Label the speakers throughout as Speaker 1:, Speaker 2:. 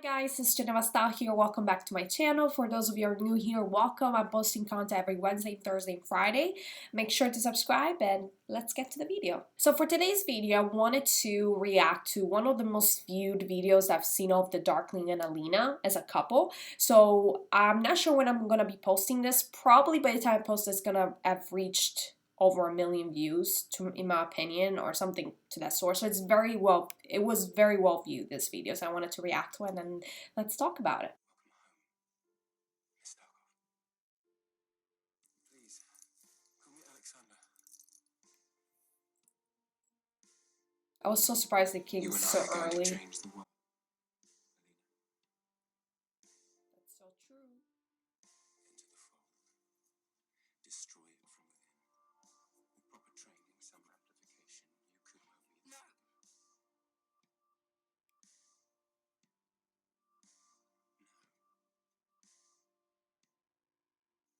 Speaker 1: guys, it's Ginevra here. Welcome back to my channel. For those of you who are new here, welcome. I'm posting content every Wednesday, Thursday, and Friday. Make sure to subscribe and let's get to the video. So for today's video, I wanted to react to one of the most viewed videos I've seen of the Darklina and Alina as a couple. So I'm not sure when I'm gonna be posting this. Probably by the time I post, it's gonna have reached over 1 million views, in my opinion, or something to that sort. So it was very well viewed, this video, so I wanted to react to it, and let's talk about it.
Speaker 2: Please, call me Alexander.
Speaker 1: I was so surprised it came
Speaker 2: You and
Speaker 1: so
Speaker 2: I are going
Speaker 1: early.
Speaker 2: to change the world.
Speaker 1: That's so true.
Speaker 2: Into the fold. Destroy it from within. With proper training, some amplification, you could well be the second. No.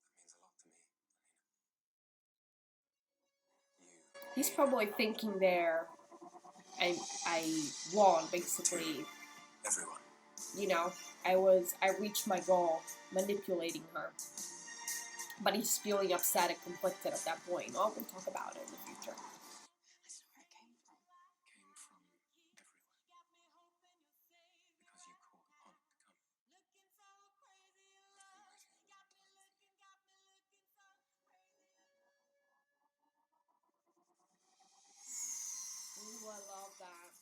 Speaker 2: That means a lot to me, Alina.
Speaker 1: He's probably thinking there, I won, basically.
Speaker 2: Everyone.
Speaker 1: You know, I reached my goal, manipulating her. But he's feeling upset and conflicted at that point. Well, we'll talk about it in the future.
Speaker 2: That's where it came from. Came from everywhere. Because you called upon it to come.
Speaker 1: Ooh, I love that.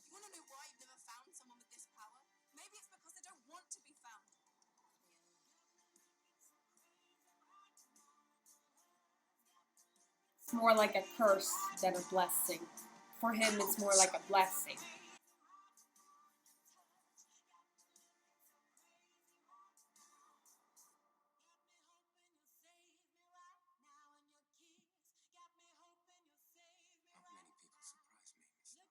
Speaker 3: You want to know why you've never found someone with this power? Maybe it's because they don't want to be found.
Speaker 1: It's more like a curse than a blessing. For him, it's more like a blessing.
Speaker 2: Not many people surprise me, mister.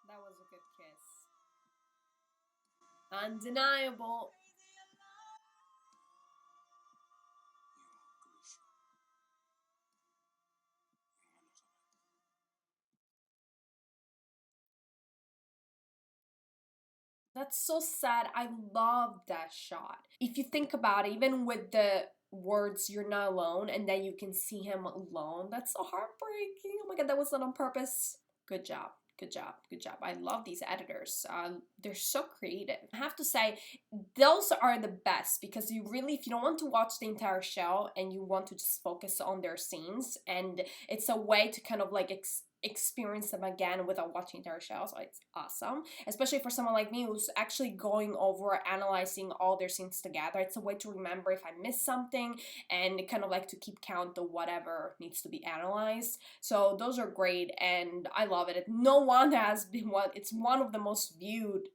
Speaker 1: That was a good kiss. Undeniable.
Speaker 2: You are Grecian. You are not alone.
Speaker 1: That's so sad. I love that shot. If you think about it, even with the words "you're not alone" and then you can see him alone, that's so heartbreaking. Oh my god, that was not on purpose. Good job. Good job, good job. I love these editors. They're so creative. I have to say, those are the best because you really, if you don't want to watch the entire show and you want to just focus on their scenes, and it's a way to kind of like experience them again without watching their show, so it's awesome. Especially for someone like me who's actually going over, analyzing all their scenes together. It's a way to remember if I missed something and kind of like to keep count of whatever needs to be analyzed. So those are great and I love it. No one has been it's one of the most viewed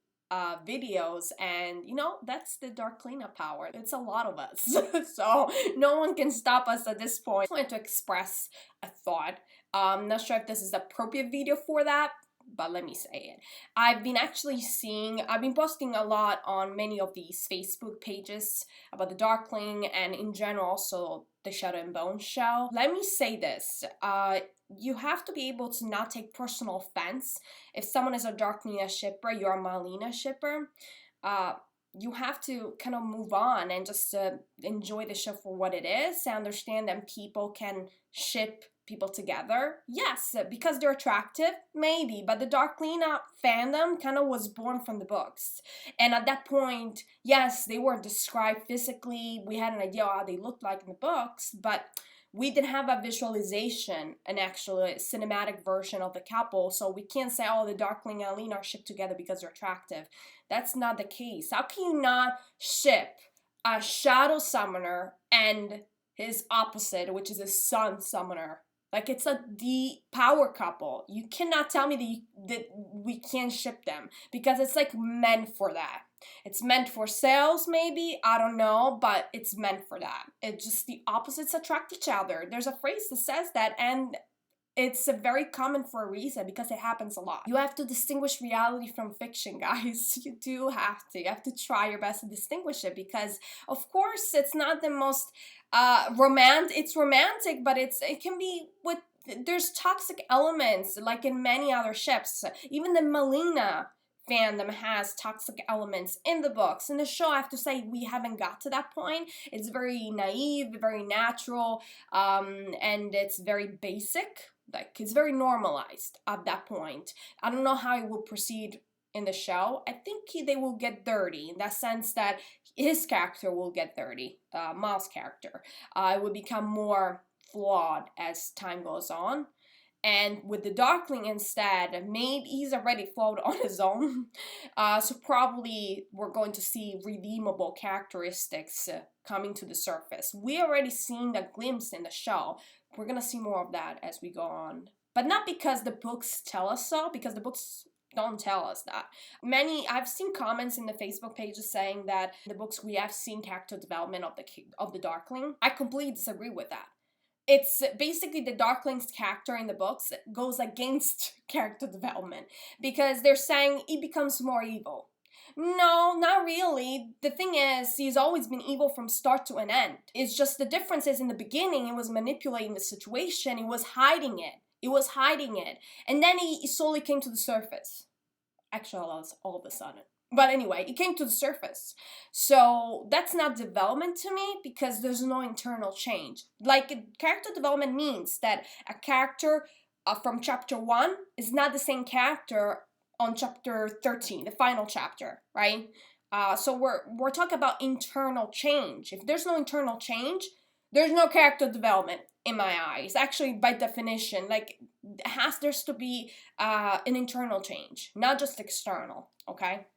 Speaker 1: videos, and you know, that's the Darklina power. It's a lot of us. So no one can stop us at this point. I wanted to express a thought. I'm not sure if this is the appropriate video for that, but let me say it. I've been posting a lot on many of these Facebook pages about the Darkling and in general also the Shadow and Bone show. Let me say this, you have to be able to not take personal offense. If someone is a Darklina shipper, you're a Alina shipper, you have to kind of move on and just enjoy the show for what it is. I understand that people can ship people together, yes, because they're attractive, maybe, but the Darklina fandom kind of was born from the books, and at that point, yes, they were described physically, we had an idea how they looked like in the books, but we didn't have a visualization, an actual cinematic version of the couple, so we can't say, oh, the Darkling and Alina are shipped together because they're attractive. That's not the case. How can you not ship a Shadow Summoner and his opposite, which is a Sun Summoner? Like, it's the power couple. You cannot tell me that we can't ship them, because it's like meant for that. It's meant for sales, maybe, I don't know, but it's meant for that. It's just the opposites attract each other. There's a phrase that says that, and It's very common for a reason, because it happens a lot. You have to distinguish reality from fiction, guys. You do have to. You have to try your best to distinguish it, because of course it's not the most romantic. It's romantic, but it can be with, there's toxic elements like in many other ships. Even the Melina fandom has toxic elements in the books. In the show, I have to say, we haven't got to that point. It's very naive, very natural, and it's very basic. Like, it's very normalized at that point. I don't know how it will proceed in the show. I think they will get dirty, in that sense that his character will get dirty, Miles' character. It will become more flawed as time goes on. And with the Darkling instead, maybe he's already flawed on his own. So probably we're going to see redeemable characteristics coming to the surface. We already seen a glimpse in the show. We're gonna see more of that as we go on. But not because the books tell us so, because the books don't tell us that. I've seen comments in the Facebook pages saying that in the books we have seen character development of the Darkling. I completely disagree with that. It's basically the Darkling's character in the books goes against character development, because they're saying he becomes more evil. No, not really. The thing is, he's always been evil from start to an end. It's just the difference is in the beginning, he was manipulating the situation, he was hiding it. He was hiding it. And then he slowly came to the surface. Actually, all of a sudden. But anyway, it came to the surface. So that's not development to me, because there's no internal change. Like, character development means that a character from chapter 1 is not the same character on chapter 13, the final chapter, right? So we're talking about internal change. If there's no internal change, there's no character development in my eyes. Actually, by definition, like, there's to be an internal change, not just external, okay?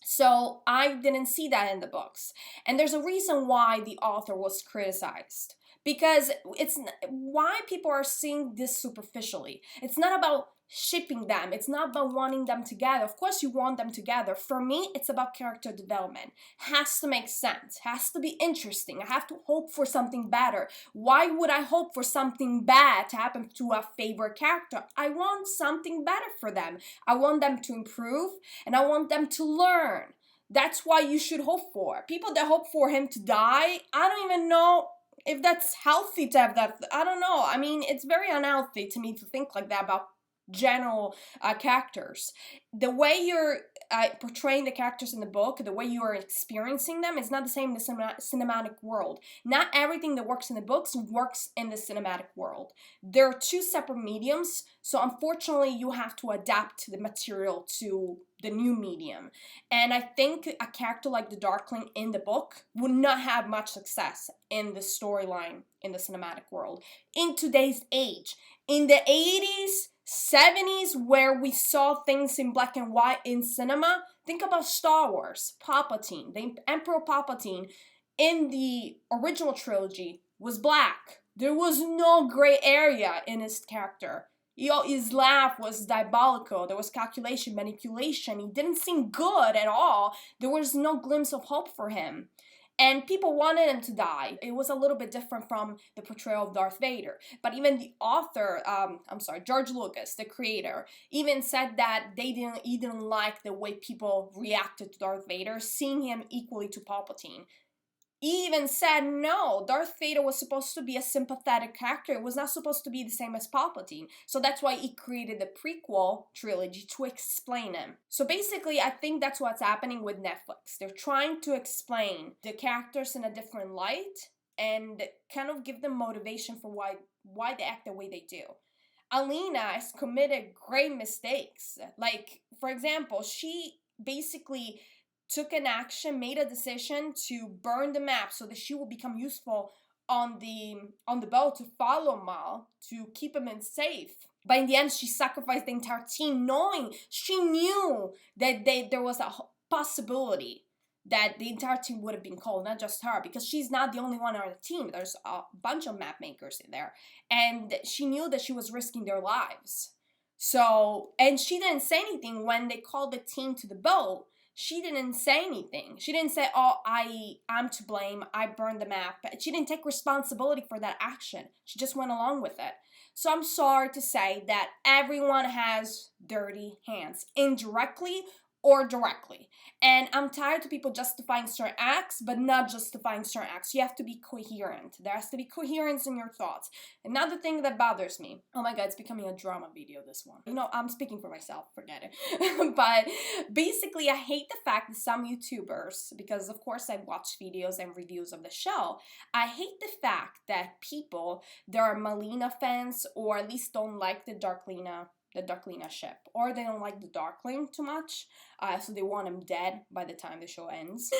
Speaker 1: So I didn't see that in the books. And there's a reason why the author was criticized. Because it's why people are seeing this superficially. It's not about shipping them. It's not about wanting them together. Of course you want them together. For me, it's about character development. Has to make sense. Has to be interesting. I have to hope for something better. Why would I hope for something bad to happen to a favorite character? I want something better for them. I want them to improve, and I want them to learn. That's why you should hope for. People that hope for him to die, I don't even know if that's healthy to have that. I don't know. I mean, it's very unhealthy to me to think like that about general characters. The way you're portraying the characters in the book, the way you are experiencing them, is not the same in the cinematic world. Not everything that works in the books works in the cinematic world. There are two separate mediums, so unfortunately you have to adapt the material to the new medium. And I think a character like the Darkling in the book would not have much success in the storyline in the cinematic world. In today's age, in the 80s, 70s, where we saw things in black and white in cinema, think about Star Wars. Palpatine, the Emperor Palpatine in the original trilogy was black. There was no gray area in his character. His laugh was diabolical. There was calculation, manipulation. He didn't seem good at all. There was no glimpse of hope for him. And people wanted him to die. It was a little bit different from the portrayal of Darth Vader. But even the author, George Lucas, the creator, even said that he didn't like the way people reacted to Darth Vader, seeing him equally to Palpatine. He even said, no, Darth Vader was supposed to be a sympathetic character. It was not supposed to be the same as Palpatine. So that's why he created the prequel trilogy to explain him. So basically, I think that's what's happening with Netflix. They're trying to explain the characters in a different light and kind of give them motivation for why they act the way they do. Alina has committed great mistakes. Like, for example, she basically took an action, made a decision to burn the map so that she will become useful on the boat to follow Mal, to keep him in safe. But in the end, she sacrificed the entire team, knowing she knew that there was a possibility that the entire team would have been called, not just her, because she's not the only one on the team. There's a bunch of map makers in there. And she knew that she was risking their lives. So, and she didn't say anything when they called the team to the boat, she didn't say anything. She didn't say, oh, I'm to blame, I burned the map. She didn't take responsibility for that action. She just went along with it. So I'm sorry to say that everyone has dirty hands, indirectly or directly. And I'm tired of people justifying certain acts, but not justifying certain acts. You have to be coherent. There has to be coherence in your thoughts. Another thing that bothers me, oh my god, it's becoming a drama video, this one. You know, I'm speaking for myself, forget it. But basically, I hate the fact that some YouTubers, because of course I watch videos and reviews of the show, I hate the fact that people that are Melina fans, or at least don't like the Darklina ship, or they don't like the Darkling too much, so they want him dead by the time the show ends.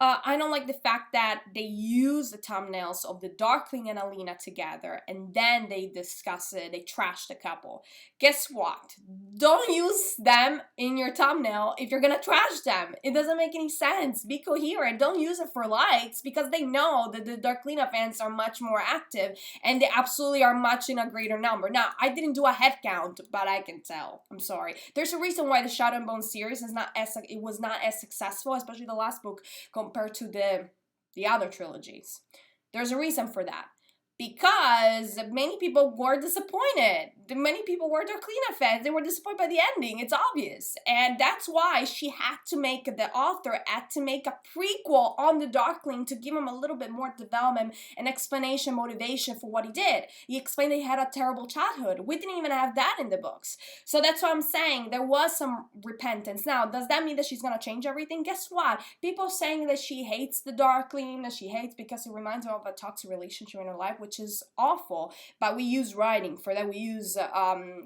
Speaker 1: I don't like the fact that they use the thumbnails of the Darkling and Alina together, and then they discuss it, they trash the couple. Guess what? Don't use them in your thumbnail if you're gonna trash them. It doesn't make any sense. Be coherent. Don't use it for likes, because they know that the Darklina fans are much more active, and they absolutely are much in a greater number. Now, I didn't do a head count, but I can tell. I'm sorry. There's a reason why the Shadow and Bone series was not as successful, especially the last book, compared to the other trilogies. There's a reason for that. Because many people were disappointed. Many people were Darklina fans. They were disappointed by the ending. It's obvious. And that's why the author had to make a prequel on the Darkling to give him a little bit more development and explanation, motivation for what he did. He explained that he had a terrible childhood. We didn't even have that in the books. So that's what I'm saying. There was some repentance. Now, does that mean that she's going to change everything? Guess what? People saying that she hates the Darkling, that she hates because it reminds her of a toxic relationship in her life, which is awful, but we use writing for that. We use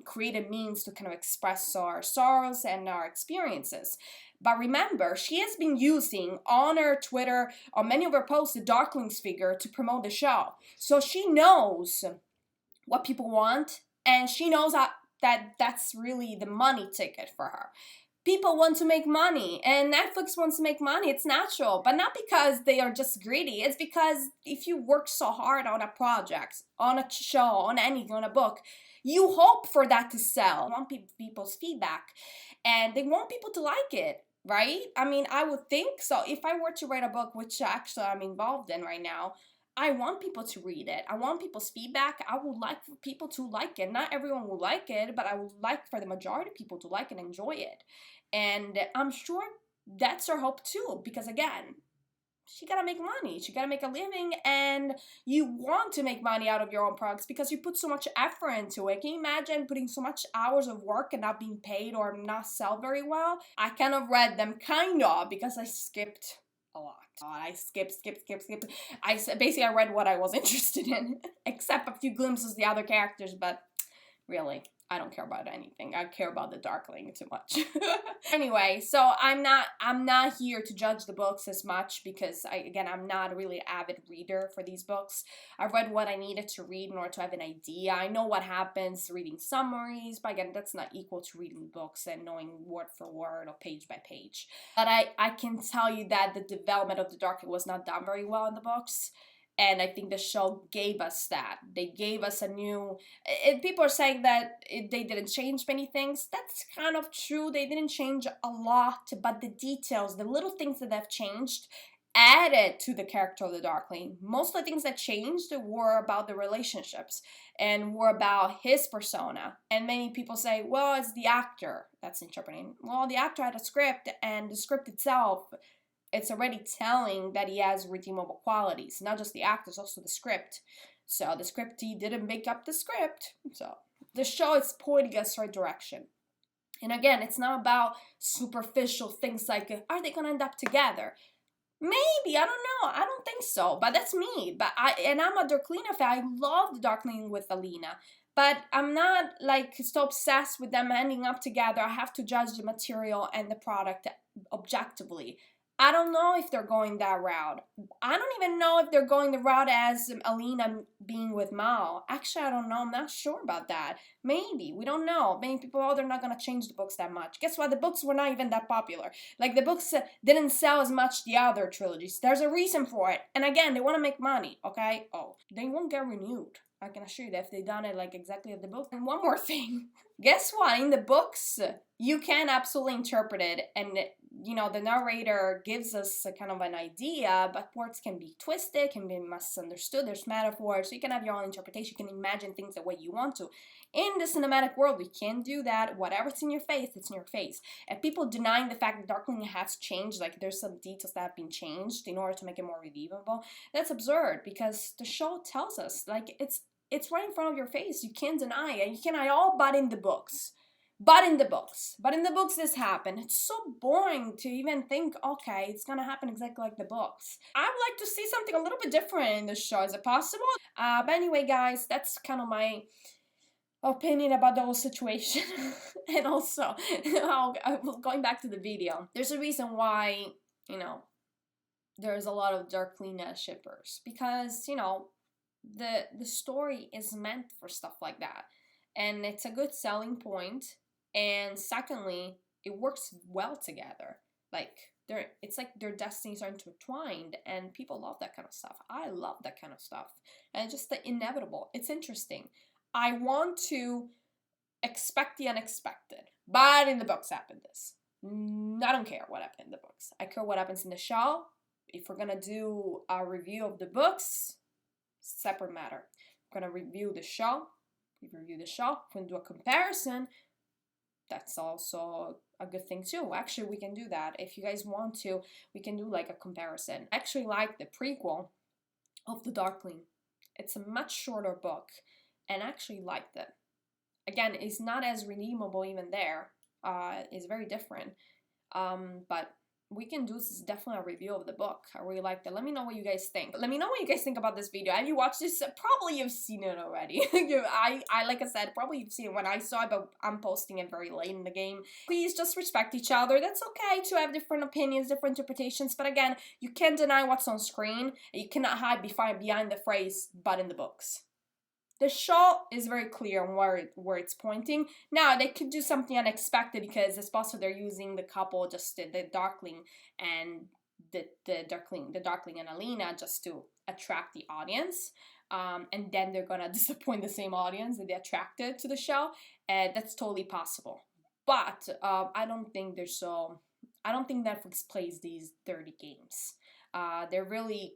Speaker 1: creative means to kind of express our sorrows and our experiences. But remember, she has been using on her Twitter, on many of her posts, the Darkling's figure to promote the show. So she knows what people want, and she knows that's really the money ticket for her. People want to make money, and Netflix wants to make money. It's natural, but not because they are just greedy. It's because if you work so hard on a project, on a show, on anything, on a book, you hope for that to sell. You want people's feedback, and they want people to like it, right? I mean, I would think so. If I were to write a book, which actually I'm involved in right now, I want people to read it. I want people's feedback. I would like for people to like it. Not everyone will like it, but I would like for the majority of people to like and enjoy it. And I'm sure that's her hope too, because again, she gotta make money. She gotta make a living, and you want to make money out of your own products because you put so much effort into it. Can you imagine putting so much hours of work and not being paid or not sell very well? I kind of read them, because I skipped a lot. I skipped. Basically, I read what I was interested in, except a few glimpses of the other characters, but really, I don't care about anything. I care about the Darkling too much. Anyway, so I'm not here to judge the books as much because I'm not a really avid reader for these books. I've read what I needed to read in order to have an idea. I know what happens reading summaries, but again, that's not equal to reading books and knowing word for word or page by page. But I can tell you that the development of the Darkling was not done very well in the books. And I think the show gave us that. They gave us a new... people are saying that they didn't change many things. That's kind of true. They didn't change a lot, but the details, the little things that have changed, added to the character of the Darkling. Most of the things that changed were about the relationships and were about his persona. And many people say, well, it's the actor that's interpreting. Well, the actor had a script, and the script itself... it's already telling that he has redeemable qualities. Not just the actors, also the script. So the script, he didn't make up the script. So the show is pointing us right direction. And again, it's not about superficial things like, are they going to end up together? Maybe, I don't know. I don't think so, but that's me. I'm a Darklina fan. I love the Darkling with Alina. But I'm not like so obsessed with them ending up together. I have to judge the material and the product objectively. I don't know if they're going that route. I don't even know if they're going the route as Alina being with Mao. Actually, I don't know. I'm not sure about that. Maybe. We don't know. Many people, they're not going to change the books that much. Guess what? The books were not even that popular. Like, the books didn't sell as much the other trilogies. There's a reason for it. And again, they want to make money, okay? Oh, they won't get renewed. I can assure you that if they done it like exactly as the book. And one more thing. Guess what? In the books, you can absolutely interpret it and you know, the narrator gives us a kind of an idea, but words can be twisted, can be misunderstood, there's metaphors, so you can have your own interpretation, you can imagine things the way you want to. In the cinematic world, we can't do that. Whatever's in your face, it's in your face. And people denying the fact that Darklina has changed, like there's some details that have been changed in order to make it more believable, that's absurd, because the show tells us, like, it's right in front of your face, you can't deny it, you cannot all but in the books. But in the books this happened. It's so boring to even think, okay, it's gonna happen exactly like the books. I would like to see something a little bit different in the show. Is it possible? But anyway, guys, that's kind of my opinion about the whole situation. And also, going back to the video, there's a reason why, you know, there's a lot of Darklina shippers. Because, you know, the story is meant for stuff like that. And it's a good selling point. And secondly, it works well together. Like, it's like their destinies are intertwined, and people love that kind of stuff. I love that kind of stuff. And just the inevitable. It's interesting. I want to expect the unexpected. But in the books happened this. I don't care what happened in the books. I care what happens in the show. If we're gonna do a review of the books, separate matter. We're gonna review the show. We review the show. We're gonna do a comparison. That's also a good thing too. Actually, we can do that. If you guys want to, we can do like a comparison. I actually like the prequel of The Darkling. It's a much shorter book, and I actually liked it. Again, it's not as redeemable even there. It's very different. But we can do this, definitely a review of the book. I really liked it. Let me know what you guys think. Let me know what you guys think about this video. Have you watched this? Probably you've seen it already. I like I said, probably you've seen it when I saw it, but I'm posting it very late in the game. Please just respect each other. That's okay to have different opinions, different interpretations, but again, you can't deny what's on screen, and you cannot hide behind the phrase, but in the books. The show is very clear on where it's pointing. Now, they could do something unexpected because it's possible they're using the couple, just the Darkling and the Darkling and Alina, just to attract the audience. And then they're gonna disappoint the same audience that they attracted to the show. That's totally possible. But I don't think Netflix plays these dirty games. They're really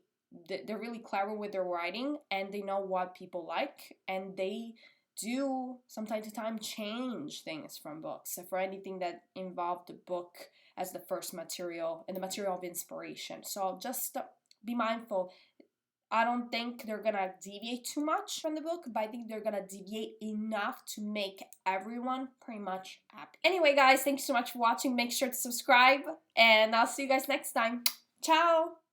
Speaker 1: clever with their writing, and they know what people like, and they do from time to time change things from books for anything that involved the book as the first material and the material of inspiration. So just be mindful. I don't think they're gonna deviate too much from the book, but I think they're gonna deviate enough to make everyone pretty much happy. Anyway, guys, thanks so much for watching. Make sure to subscribe, and I'll see you guys next time. Ciao!